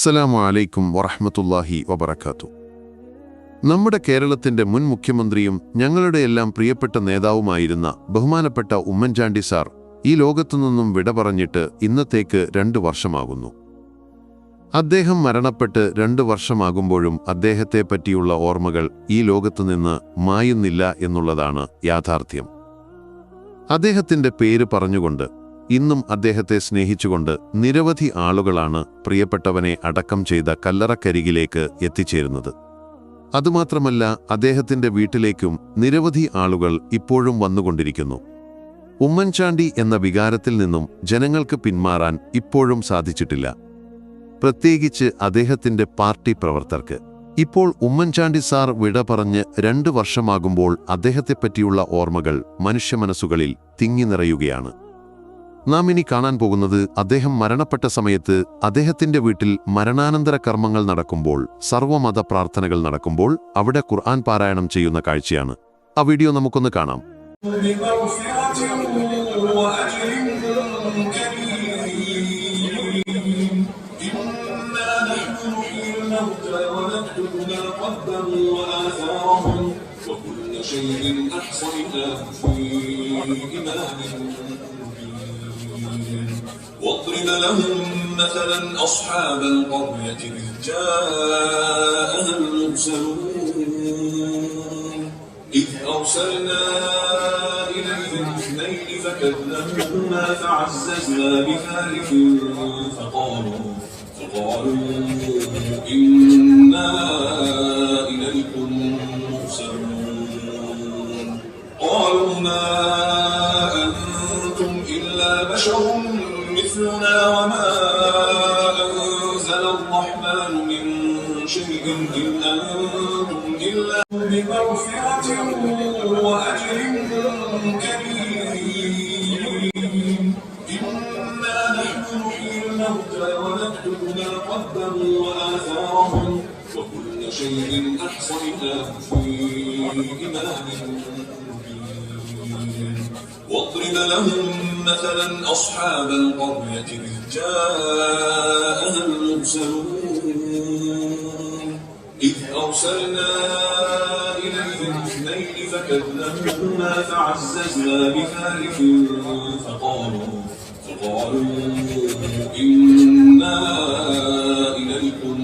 അസ്സലാമു അലൈക്കും വറഹ്മത്തുള്ളാഹി വബറകാതുഹു. നമ്മുടെ കേരളത്തിന്റെ മുൻ മുഖ്യമന്ത്രിയും ഞങ്ങളുടെയെല്ലാം പ്രിയപ്പെട്ട നേതാവുമായിരുന്ന ബഹുമാനപ്പെട്ട ഉമ്മൻചാണ്ടി സാർ ഈ ലോകത്തുനിന്നും വിട പറഞ്ഞിട്ട് ഇന്നത്തേക്ക് 2 വർഷമാകുന്നു. അദ്ദേഹം മരണപ്പെട്ട് 2 വർഷമാകുമ്പോഴും അദ്ദേഹത്തെ പറ്റിയുള്ള ഓർമ്മകൾ ഈ ലോകത്തുനിന്ന് മായുന്നില്ല എന്നുള്ളതാണ് യാഥാർത്ഥ്യം. അദ്ദേഹത്തിന്റെ പേര് പറഞ്ഞുകൊണ്ട് ഇന്നും അദ്ദേഹത്തെ സ്നേഹിച്ചുകൊണ്ട് നിരവധി ആളുകളാണ് പ്രിയപ്പെട്ടവനെ അടക്കം ചെയ്ത കല്ലറക്കരികിലേക്ക് എത്തിച്ചേരുന്നത്. അതുമാത്രമല്ല, അദ്ദേഹത്തിന്റെ വീട്ടിലേക്കും നിരവധി ആളുകൾ ഇപ്പോഴും വന്നുകൊണ്ടിരിക്കുന്നു. ഉമ്മൻചാണ്ടി എന്ന വികാരത്തിൽ നിന്നും ജനങ്ങൾക്ക് പിന്മാറാൻ ഇപ്പോഴും സാധിച്ചിട്ടില്ല, പ്രത്യേകിച്ച് അദ്ദേഹത്തിന്റെ പാർട്ടി പ്രവർത്തകർക്ക്. ഇപ്പോൾ ഉമ്മൻചാണ്ടി സാർ വിട പറഞ്ഞ് 2 വർഷമാകുമ്പോൾ അദ്ദേഹത്തെപ്പറ്റിയുള്ള ഓർമ്മകൾ മനുഷ്യമനസ്സുകളിൽ തിങ്ങി നിറയുകയാണ്. നാം ഇനി കാണാൻ പോകുന്നത് അദ്ദേഹം മരണപ്പെട്ട സമയത്ത് അദ്ദേഹത്തിന്റെ വീട്ടിൽ മരണാനന്തര കർമ്മങ്ങൾ നടക്കുമ്പോൾ, സർവ്വമത പ്രാർത്ഥനകൾ നടക്കുമ്പോൾ അവിടെ ഖുർആൻ പാരായണം ചെയ്യുന്ന കാഴ്ചയാണ്. ആ വീഡിയോ നമുക്കൊന്ന് കാണാം. واضرب لهم مثلا أصحاب القرية إذ جاءها المرسلون إذ أرسلنا إليهم 2 فكذبوهما فعززنا بثالث فقالوا إنا إليكم مرسلون قالوا ما أنتم إلا بشر مثلنا وما أنزل الرحمن من شيء إن أنتم إلا بمغفرة وأجر كريم إنا نحن نحيي الموتى ونكتب ما قدموا وآثارهم وكل شيء أحصيناه في إمام مبين واضرب لهم مثلا أصحاب القرية إذ جاءها المرسلون إذ أرسلنا إليهم 2 فكذبوهما فعززنا بثالث فقالوا إنا إليكم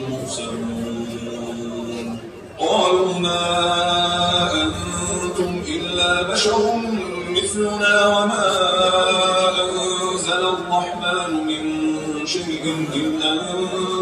مرسلون قالوا ما أنتم إلا بشر مثلنا وما أنزل الرحمن من شيء إن أنتم